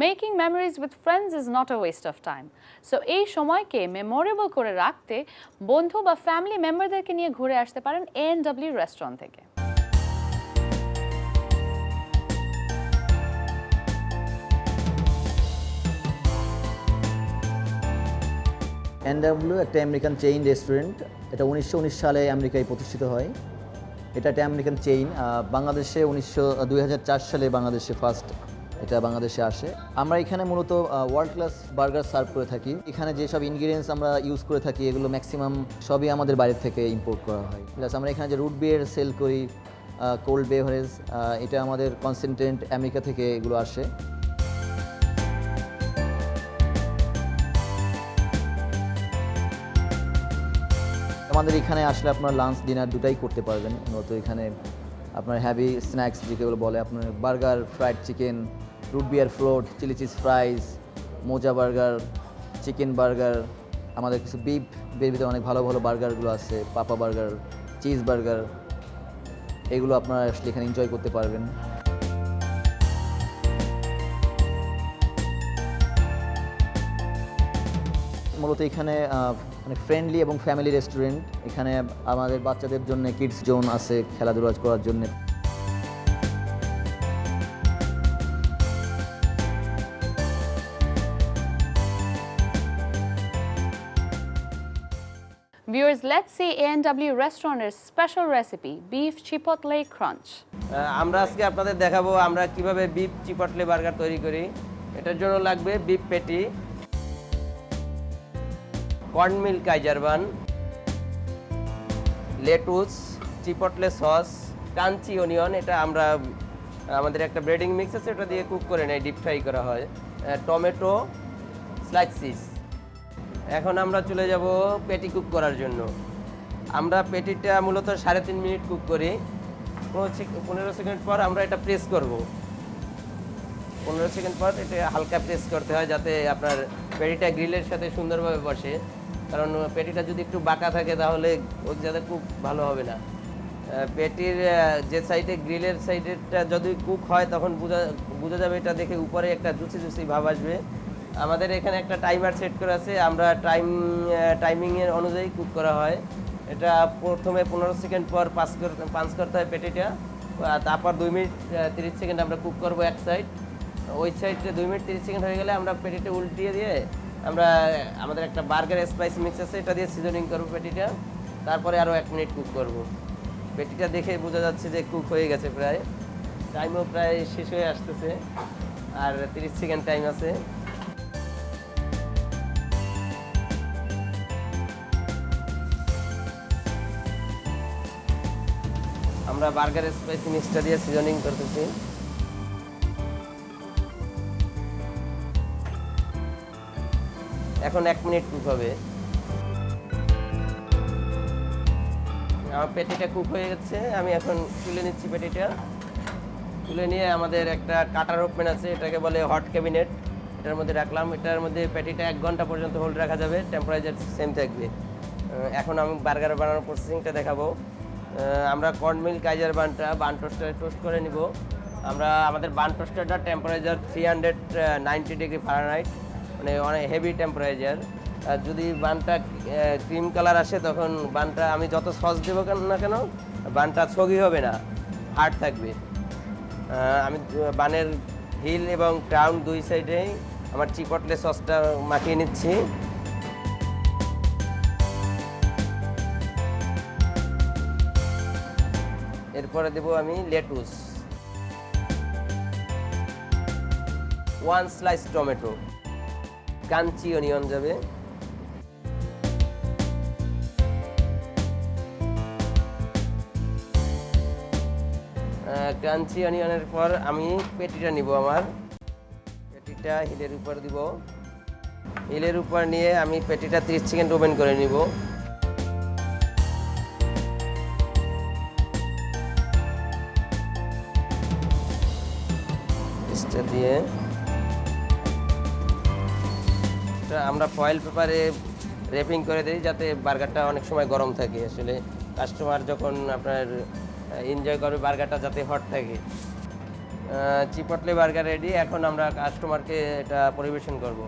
Making memories with friends is not a West of time. So এই সময়কে memorable করে রাখতে বন্ধু বা ফ্যামিলি মেম্বারদেরকে নিয়ে ঘুরে আসতে পারেন A&W রেস্টুরেন্ট থেকে। A&W একটা আমেরিকান চেইন রেস্টুরেন্ট। এটা 1919 সালে আমেরিকায় প্রতিষ্ঠিত হয়। এটা একটা আমেরিকান চেইন। বাংলাদেশে 2004 সালে বাংলাদেশে ফার্স্ট এটা বাংলাদেশে আসে। আমরা এখানে মূলত ওয়ার্ল্ড ক্লাস বার্গার সার্ভ করে থাকি। এখানে যেসব ইনগ্রিডিয়েন্টস আমরা ইউজ করে থাকি এগুলো ম্যাক্সিমাম সবই আমাদের বাইরে থেকে ইম্পোর্ট করা হয়। প্লাস আমরা এখানে যে রুট বিয়ার সেল করি, কোল্ড বেভারেজ, এটা আমাদের কনসেন্ট্রেন্ট আমেরিকা থেকে এগুলো আসে। আমাদের এখানে আসলে আপনার লাঞ্চ ডিনার দুটাই করতে পারবেন। মূলত এখানে আপনার হ্যাভি স্ন্যাক্স যেগুলো বলে আপনার বার্গার, ফ্রাইড চিকেন, রুট বিয়ার ফ্লোট, চিলি চিজ ফ্রাইজ, মোজা বার্গার, চিকেন বার্গার, আমাদের কিছু বিফের ভিতরে অনেক ভালো ভালো বার্গারগুলো আছে, পাপা বার্গার, চিজ বার্গার, এগুলো আপনারা আসলে এখানে এনজয় করতে পারবেন। মূলত এখানে মানে ফ্রেন্ডলি এবং ফ্যামিলি রেস্টুরেন্ট। এখানে আমাদের বাচ্চাদের জন্য কিডস জোন আছে খেলাধুলা করার জন্য। Viewers, let's see A&W restaurant's special recipe, beef chipotle crunch. আমরা আজকে আপনাদের দেখাবো আমরা কিভাবে বিফ চিপটলে বার্গার তৈরি করি। এটার জন্য লাগবে বিফ প্যাটি, কর্নমিল কাইজার বান, লেটুস, চিপটলে সস, ক্রাঞ্চি অনিয়ন, এটা আমরা আমাদের একটা ব্রেডিং মিক্স আছে ওটা দিয়ে কুক করে নেয়, ডিপ ফ্রাই করা হয়, টমেটো, স্লাইসিস। এখন আমরা চলে যাব পেটি কুক করার জন্য। আমরা পেটিটা মূলত 3.5 মিনিট কুক করি। 15 সেকেন্ড পর আমরা এটা প্রেস করব। 15 সেকেন্ড পর এটা হালকা প্রেস করতে হয় যাতে আপনার পেটিটা গ্রিলের সাথে সুন্দরভাবে বসে, কারণ পেটিটা যদি একটু বাঁকা থাকে তাহলে ওর যাতে কুক ভালো হবে না। পেটির যে সাইডে গ্রিলের সাইডেরটা যদি কুক হয় তখন বোঝা যাবে, এটা দেখে উপরে একটা জুসি জুসি ভাব আসবে। আমাদের এখানে একটা টাইমার সেট করা আছে, আমরা টাইমিংয়ের অনুযায়ী কুক করা হয়। এটা প্রথমে 15 সেকেন্ড পর পাঁচ করতে হয় পেটিটা, তারপর 2 মিনিট 30 সেকেন্ড আমরা কুক করব এক সাইড। ওই সাইডে 2 মিনিট 30 সেকেন্ড হয়ে গেলে আমরা পেটিটা উল্টিয়ে দিয়ে আমরা আমাদের একটা বার্গার স্পাইস মিক্স আছে এটা দিয়ে সিজনিং করবো পেটিটা, তারপরে আরও 1 মিনিট কুক করব। পেটিটা দেখে বোঝা যাচ্ছে যে কুক হয়ে গেছে প্রায়, টাইমও প্রায় শেষ হয়ে আসতেছে, আর 30 সেকেন্ড টাইম আছে। আমরা বার্গার স্পাইসি মিক্সটা দিয়ে সিজনিং করতেছি। এখন 1 মিনিট কুক হবে। আমার পেটিটা কুক হয়ে গেছে, আমি এখন তুলে নিচ্ছি পেটিটা। তুলে নিয়ে আমাদের একটা কাটার ওপেন আছে, এটাকে বলে হট ক্যাবিনেট, এটার মধ্যে রাখলাম। এটার মধ্যে পেটিটা 1 ঘন্টা পর্যন্ত হোল্ড রাখা যাবে, টেম্পারেচার সেম থাকবে। এখন আমি বার্গার বানানোর প্রসেসিংটা দেখাবো। আমরা কর্নমিল কাইজার বান টোস্টারে টোস্ট করে নিব। আমরা আমাদের বান টোস্টারটা টেম্পারেচার 390 ডিগ্রি ফারেনহাইট, মানে অনেক হেভি টেম্পারেচার। আর যদি বানটা ক্রিম কালার আসে তখন বানটা আমি যত সস দেবো না কেন বানটা ছগি হবে না, হার্ড থাকবে। আমি বানের হিল এবং ক্রাউন 2 সাইডেই আমার চিপটলে সসটা মাখিয়ে নিচ্ছি। এরপরে দেবো আমি lettuce, 1 slice tomato, crunchy onion যাবে, ক্রাঞ্চি অনিয়নের পর আমি পেটিটা নিব। আমার পেটিটা হিলের উপর দিব। হিলের উপর নিয়ে আমি পেটিটা 30 সেকেন্ড ওপেন করে নিব। দিয়ে আমরা ফয়েল পেপারে র্যাপিং করে দিই যাতে বার্গারটা অনেক সময় গরম থাকে। আসলে কাস্টমার যখন আপনার এনজয় করবে বার্গারটা যাতে হট থাকে। চিপটলে বার্গার রেডি, এখন আমরা কাস্টমারকে এটা পরিবেশন করব।